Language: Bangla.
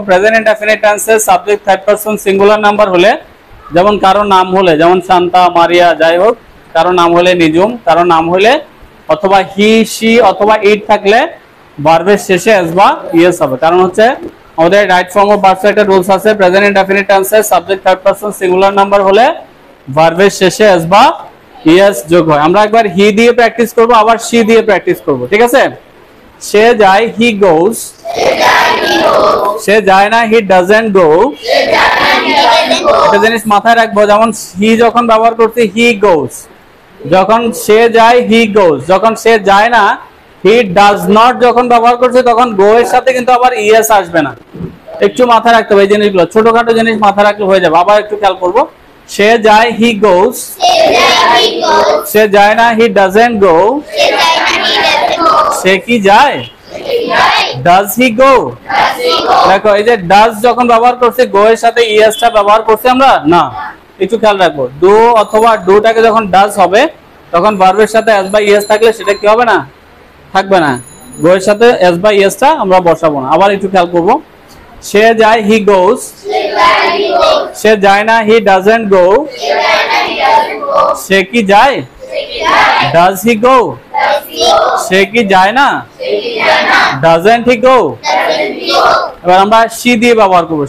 প্রেজেন্ট ইনডেফিনিট টেন্সে subject third person singular number হলে, যেমন কারো নাম হলে, যেমন শান্তা, মারিয়া, যাই হোক, কারো নাম হলে নিজুম, কারো নাম হলে অথবা হি, শি অথবা ইট থাকলে ভার্বের শেষে এস বা ইয়েস হবে। কারণ হচ্ছে আমাদের রাইট ফর্ম অফ ভার্ব সেটের রুলস আছে, প্রেজেন্ট ইনডেফিনিট টেন্সে subject third person singular number হলে ভার্বের শেষে এস বা ইয়েস যোগ হয়। আমরা একবার হি দিয়ে প্র্যাকটিস করব, আবার শি দিয়ে প্র্যাকটিস করব, ঠিক আছে? সে যায়, হি গোস। সে যায় না, হি ডাজন্ট গো। একটা জিনিস মাথায় রাখবো, যেমন হি যখন ব্যবহার করছি হি গোস, যখন সে যায় হি গোস, যখন সে যায় না হি ডাজ নট যখন ব্যবহার করছে তখন গো এর সাথে কিন্তু আবার ইএস আসবে না। একটু মাথায় রাখতে হবে এই জিনিসগুলো, ছোটখাটো জিনিস মাথায় রাখলে হয়ে যাবে। আবার একটু খেয়াল করবো, সে যায় হি গোস, সে যায় না হি ডাজন্ট গো। সে কি যায়? ডাজ হি গো? দেখো এই যে ডাজ যখন ব্যবহার করছে গো এর সাথে ইএস টা ব্যবহার করছি আমরা না, একটু খেয়াল রাখবো। ডু অথবা ডুটাকে যখন ডাজ হবে তখন ভার্বের সাথে এস বাই ইএস থাকলে সেটা কি হবে না, থাকবে না। গো এর সাথে এস বাই ইএস টা আমরা বসাবো না। আবার একটু খেয়াল করবো, সে যায় হি গোস, সে যায় না হি ডাজন্ট গো। সে কি যায়? ডাজ হি গো? সে কি যায় না? ডাজন্ট হি গো? এবার আমরা শি দিয়ে ব্যবহার করবো।